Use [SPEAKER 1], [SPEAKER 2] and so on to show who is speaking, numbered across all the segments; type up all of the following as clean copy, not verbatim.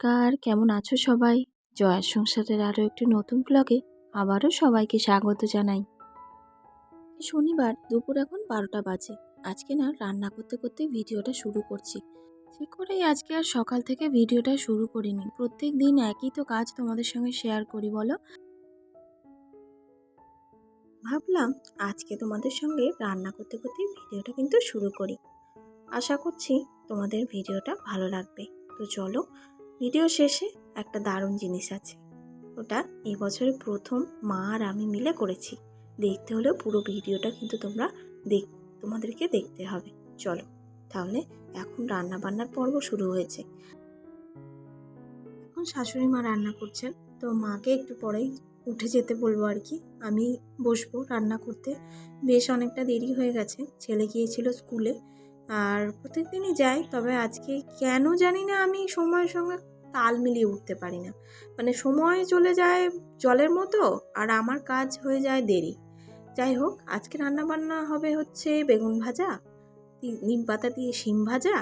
[SPEAKER 1] নমস্কার, কেমন আছো সবাই? জয়ার সংসারের আরও একটি নতুন ব্লগে আবারও সবাইকে স্বাগত জানাই। শনিবার দুপুর এখন 12টা বাজে। আজকে না রান্না করতে করতে ভিডিওটা শুরু করছি। ঠিক করেই আজকে আর সকাল থেকে ভিডিওটা শুরু করিনি। প্রত্যেক দিন একই তো কাজ তোমাদের সঙ্গে শেয়ার করি বলো। ভাবলাম আজকে তোমাদের সঙ্গে রান্না করতে করতে ভিডিওটা কিন্তু শুরু করি। আশা করছি তোমাদের ভিডিওটা ভালো লাগবে। তো চলো, ভিডিও শেষে একটা দারুণ জিনিস আছে। ওটা এই বছরের প্রথম মা আর আমি মিলে করেছি। দেখতে হলে পুরো ভিডিওটা কিন্তু তোমাদেরকে দেখতে হবে। চলো তাহলে, এখন রান্না বান্নার পর্ব শুরু হয়েছে। এখন শাশুড়ি মা রান্না করছেন, তো মাকে একটু পরেই উঠে যেতে বলবো আর কি। আমি বসবো রান্না করতে। বেশ অনেকটা দেরি হয়ে গেছে, ছেলে গিয়েছিল স্কুলে। আর প্রত্যেকদিনই যাই, তবে আজকে কেন জানি না আমি সময়ের সঙ্গে তাল মিলিয়ে উঠতে পারি না। মানে সময় চলে যায় জলের মতো, আর আমার কাজ হয়ে যায় দেরি। যাই হোক, আজকে রান্না বান্না হবে হচ্ছে বেগুন ভাজা, নিম পাতা দিয়ে শিম ভাজা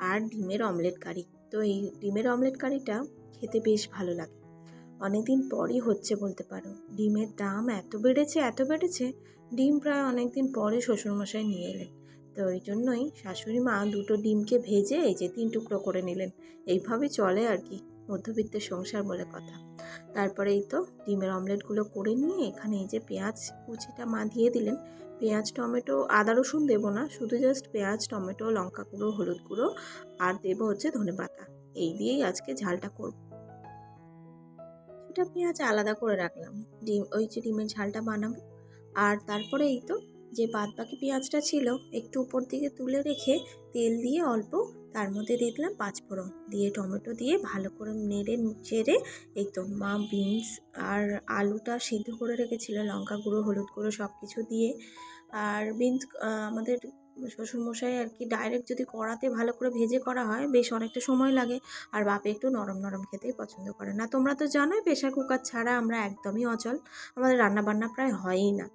[SPEAKER 1] আর ডিমের অমলেট কারি। তো এই ডিমের অমলেট কারিটা খেতে বেশ ভালো লাগে। অনেকদিন পরই হচ্ছে বলতে পারো। ডিমের দাম এত বেড়েছে, ডিম প্রায় অনেকদিন পরে শ্বশুরমশাই নিয়ে এলেন। তো ওই জন্যই শাশুড়ি মা দুটো ডিমকে ভেজে এই যে 3 টুকরো করে নিলেন। এইভাবেই চলে আর কি, মধ্যবিত্তের সংসার বলে কথা। তারপরে এই তো ডিমের অমলেটগুলো করে নিয়ে এখানে এই যে পেঁয়াজ কুচিটা মা দিয়ে দিলেন। পেঁয়াজ, টমেটো, আদা রসুন দেবো না, শুধু জাস্ট পেঁয়াজ, টমেটো, লঙ্কা গুঁড়ো, হলুদ গুঁড়ো আর দেবো হচ্ছে ধনেপাতা। এই দিয়েই আজকে ঝালটা করব। কিছুটা পেঁয়াজ আলাদা করে রাখলাম, ওই যে ডিমের ঝালটা বানাবো। আর তারপরে এই তো যে বাদবাকি পেঁয়াজটা ছিল একটু উপর দিকে তুলে রেখে তেল দিয়ে অল্প তার মধ্যে দিয়ে দিলাম 5 ফোড়ন, দিয়ে টমেটো দিয়ে ভালো করে নেড়ে চেড়ে এই তো মা বিনস আর আলুটা সিদ্ধ করে রেখেছিল লঙ্কা গুঁড়ো, হলুদ গুঁড়ো সব কিছু দিয়ে। আর বিনস আমাদের শ্বশুরমশাই আর কি ডাইরেক্ট যদি কড়াতে ভালো করে ভেজে করা হয় বেশ অনেকটা সময় লাগে। আর বাপে একটু নরম নরম খেতেই পছন্দ করে না। তোমরা তো জানোই প্রেশার কুকার ছাড়া আমরা একদমই অচল, আমাদের রান্নাবান্না প্রায় হয়ই না।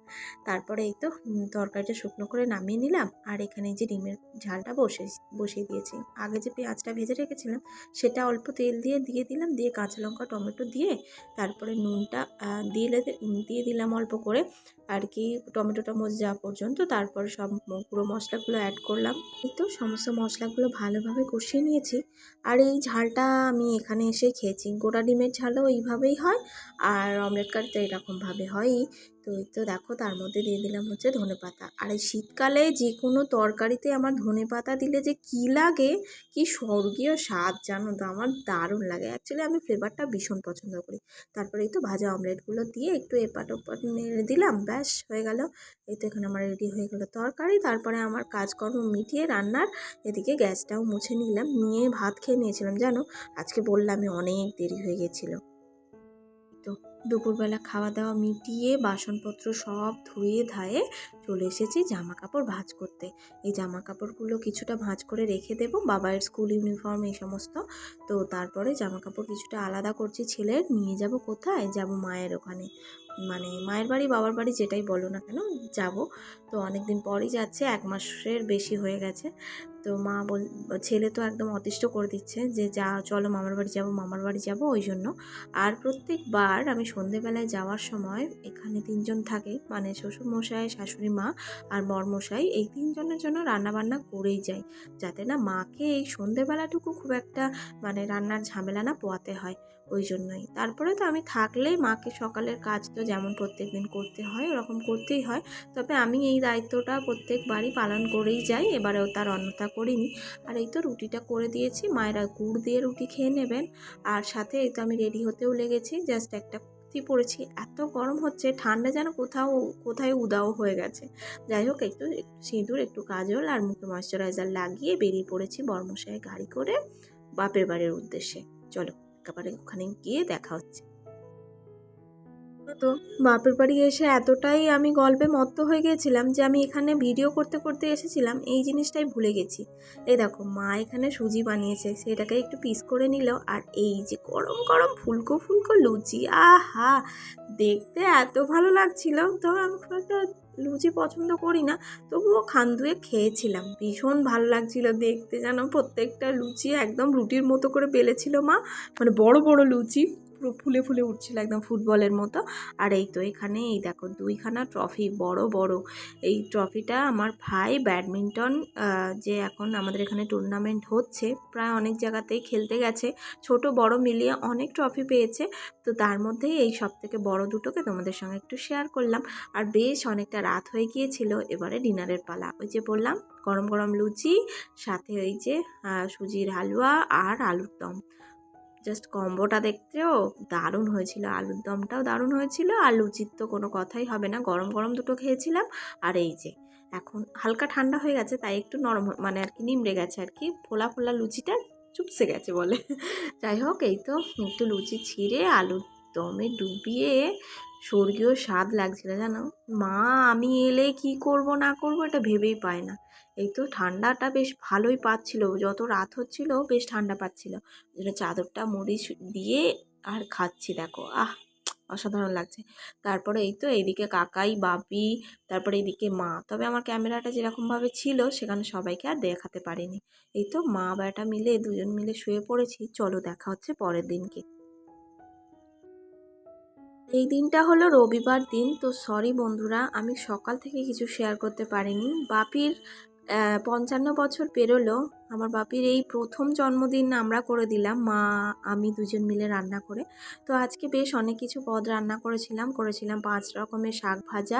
[SPEAKER 1] তারপরে এই তো তরকারিটা শুকনো করে নামিয়ে নিলাম। আর এখানে যে ডিমের ঝালটা বসিয়ে দিয়েছি। আগে যে পেঁয়াজটা ভেজে রেখেছিলাম সেটা অল্প তেল দিয়ে দিলাম, দিয়ে কাঁচা লঙ্কা টমেটো দিয়ে তারপরে নুনটা দিয়ে দিলাম অল্প করে আর কি, টমেটোটা মজে যাওয়া পর্যন্ত। তারপর সব গুঁড়ো মশলাগুলো অ্যাড করলাম। এই তো সমস্ত মশলাগুলো ভালোভাবে কষিয়ে নিয়েছি। আর এই ঝালটা আমি এখানে এসে খেয়েছি। গোটা ডিমের ঝালও এইভাবেই হয়, আর অমলেট কারি তো এরকমভাবে হয়ই। তো এই তো দেখো তার মধ্যে দিয়ে দিলাম হচ্ছে ধনেপাতা। আর এই শীতকালে যে কোনো তরকারিতে আমার ধনেপাতা দিলে যে কী লাগে, কি স্বর্গীয় স্বাদ জানো তো, আমার দারুণ লাগে। অ্যাকচুয়ালি আমি ফ্লেভারটা ভীষণ পছন্দ করি। তারপরে এই তো ভাজা অমলেটগুলো দিয়ে একটু এপাট ওপাট নেড়ে দিলাম, ব্যাস হয়ে গেল। এই তো এখানে আমার রেডি হয়ে গেল তরকারি। তারপরে আমার কাজকর্ম মিটিয়ে রান্নার এদিকে গ্যাসটাও মুছে নিলাম, নিয়ে ভাত খেয়ে নিয়েছিলাম। জানো আজকে বললামই অনেক দেরি হয়ে গেছিলো। তো দুপুরবেলা খাওয়া দাওয়া মিটিয়ে বাসনপত্র সব ধুয়ে ধায়ে চলে এসেছি জামা কাপড় ভাঁজ করতে। এই জামা কাপড়গুলো কিছুটা ভাঁজ করে রেখে দেবো, বাবার স্কুল ইউনিফর্ম এই সমস্ত। তো তারপরে জামা কাপড় কিছুটা আলাদা করছি ছেলের, নিয়ে যাব কোথায়, যাব মায়ের ওখানে, মানে মায়ের বাড়ি বাবার বাড়ি যেটাই বলো না কেন যাব। তো অনেক দিন পরই যাচ্ছে, 1 মাসের বেশি হয়ে গেছে। তো ছেলে তো একদম অতিষ্ঠ করে দিচ্ছে যে যা চলো মামার বাড়ি যাব ওই জন্য। আর প্রত্যেকবার আমি সন্ধেবেলায় যাওয়ার সময় এখানে 3 জন থাকে, মানে শ্বশুরমশাই, শাশুড়ি মা আর বরমশাই, এই 3 জনের জন্য রান্নাবান্না করেই যাই, যাতে না মাকে এই সন্ধেবেলাটুকু খুব একটা মানে রান্নার ঝামেলা না পোয়াতে হয়। ওই জন্যই। তারপরে তো আমি থাকলেই মাকে সকালের কাজ তো যেমন প্রত্যেকদিন করতে হয় ওরকম করতেই হয়। তবে আমি এই দায়িত্বটা প্রত্যেকবারই পালন করেই যাই, এবারেও তার অন্যথা করিনি। আর এই তো রুটিটা করে দিয়েছি, মায়েরা গুড় দিয়ে রুটি খেয়ে নেবেন। আর সাথে এই তো আমি রেডি হতেও লেগেছি, জাস্ট একটা কুর্তি পরেছি। এত গরম হচ্ছে, ঠান্ডা যেন কোথায় উদাও হয়ে গেছে। যাই হোক, একটু সিঁদুর, একটু কাজল আর মুখে ময়শ্চারাইজার লাগিয়ে বেরিয়ে পড়েছি বর্মশাই গাড়ি করে বাপের বাড়ির উদ্দেশ্যে। চলো একেবারে ওখানে গিয়ে দেখা হচ্ছে। তো বাপের বাড়ি এসে এতটাই আমি গল্পে মত্ত হয়ে গিয়েছিলাম যে আমি এখানে ভিডিও করতে করতে এসেছিলাম, এই জিনিসটাই ভুলে গেছি। এই দেখো মা এখানে সুজি বানিয়েছে, সেটাকে একটু পিস করে নিল। আর এই যে গরম গরম ফুলকো ফুলকো লুচি, আহা দেখতে এত ভালো লাগছিল। তো আমি খুব একটা লুচি পছন্দ করি না, তবুও খান দুয়েক খেয়েছিলাম। ভীষণ ভালো লাগছিল দেখতে, যেন প্রত্যেকটা লুচি একদম রুটির মতো করে বেলেছিল মা, মানে বড় বড় লুচি পুরো ফুলে ফুলে উঠছিল একদম ফুটবলের মতো। আর এই তো এখানে এই দেখো 2খানা ট্রফি, বড় বড়। এই ট্রফিটা আমার ভাই ব্যাডমিন্টন, যে এখন আমাদের এখানে টুর্নামেন্ট হচ্ছে, প্রায় অনেক জায়গাতেই খেলতে গেছে, ছোট বড় মিলিয়ে অনেক ট্রফি পেয়েছে। তো তার মধ্যেই এই সব থেকে বড় দুটোকে তোমাদের সঙ্গে একটু শেয়ার করলাম। আর বেশ অনেকটা রাত হয়ে গিয়েছিল, এবারে ডিনারের পালা। ওই যে বললাম গরম গরম লুচি, সাথে ওই যে সুজির হালুয়া আর আলুর দম। জাস্ট কম্বোটা দেখতেও দারুণ হয়েছিল, আলুর দমটাও দারুণ হয়েছিল, আর লুচির তো কোনো কথাই হবে না, গরম গরম দুটো খেয়েছিলাম। আর এই যে এখন হালকা ঠান্ডা হয়ে গেছে, তাই একটু নরম মানে আর কি নিমড়ে গেছে আর কি, ফোলা ফোলা লুচিটা চুপসে গেছে বলে। যাই হোক, এই তো একটু লুচি ছিঁড়ে আলুর দমে ডুবিয়ে স্বর্গীয় স্বাদ লাগছিল জানো। মা আমি এলে কি করব না করব এটা ভেবেই পায় না। এই তো ঠান্ডাটা বেশ ভালোই পাচ্ছিল, যত রাত হচ্ছিল বেশ ঠান্ডা পাচ্ছিল, ওই জন্য চাদরটা মুড়ি দিয়ে আর খাচ্ছি দেখো, অসাধারণ লাগছে। তারপরে এই তো এইদিকে কাকাই বাপি, তারপরে এইদিকে মা। তবে আমার ক্যামেরাটা যেরকমভাবে ছিল সেখানে সবাইকে আর দেখাতে পারিনি। এই তো মা বেটা মিলে দুজন মিলে শুয়ে পড়েছি। চলো দেখা হচ্ছে পরের দিনকে। এই দিনটা হলো রবিবার দিন। তো সরি বন্ধুরা, আমি সকাল থেকে কিছু শেয়ার করতে পারিনি। বাপির 55 বছর পেরোলো। আমার বাপির এই প্রথম জন্মদিন আমরা করে দিলাম, মা আমি দুজন মিলে রান্না করে। তো আজকে বেশ অনেক কিছু পদ রান্না করেছিলাম 5 রকমের শাক ভাজা,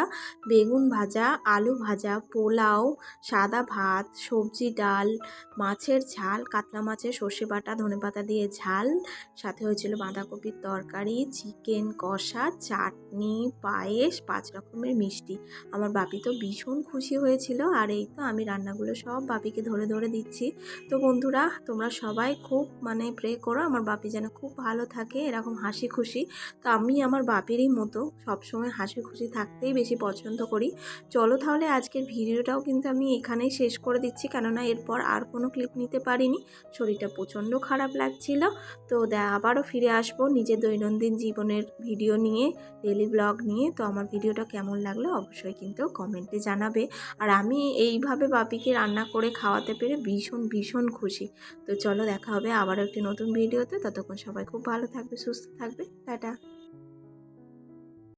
[SPEAKER 1] বেগুন ভাজা, আলু ভাজা, পোলাও, সাদা ভাত, সবজি ডাল, মাছের ঝাল, কাতলা মাছের সর্ষে বাটা ধনেপাতা দিয়ে ঝাল, সাথে হয়েছিল বাঁধাকপির তরকারি, চিকেন কষা, চাটনি, পায়েস, 5 রকমের মিষ্টি। আমার বাপি তো ভীষণ খুশি হয়েছিল। আর এই তো আমি রান্নাগুলো সব বাপিকে ধরে ধরে দিচ্ছি। তো বন্ধুরা তোমরা সবাই খুব মানে প্রে করো আমার বাপি যেন খুব ভালো থাকে, এরকম হাসি খুশি। তো আমি আমার বাপিরই মতো সবসময় হাসি খুশি থাকতেই বেশি পছন্দ করি। চলো তাহলে আজকের ভিডিওটাও কিন্তু আমি এখানেই শেষ করে দিচ্ছি, কেননা এরপর আর কোনো ক্লিপ নিতে পারিনি, শরীরটা প্রচণ্ড খারাপ লাগছিল। তো আবারও ফিরে আসবো নিজের দৈনন্দিন জীবনের ভিডিও নিয়ে, ডেলি ব্লগ নিয়ে। তো আমার ভিডিওটা কেমন লাগলো অবশ্যই কিন্তু কমেন্টে জানাবে। আর আমি এইভাবে বাপিকে রান্না করে খাওয়াতে পেরে ভীষণ ভীষণ খুশি। তো চলো দেখা হবে আবারও একটি নতুন ভিডিওতে, ততক্ষণ সবাই খুব ভালো থাকবে, সুস্থ থাকবে, টাটা।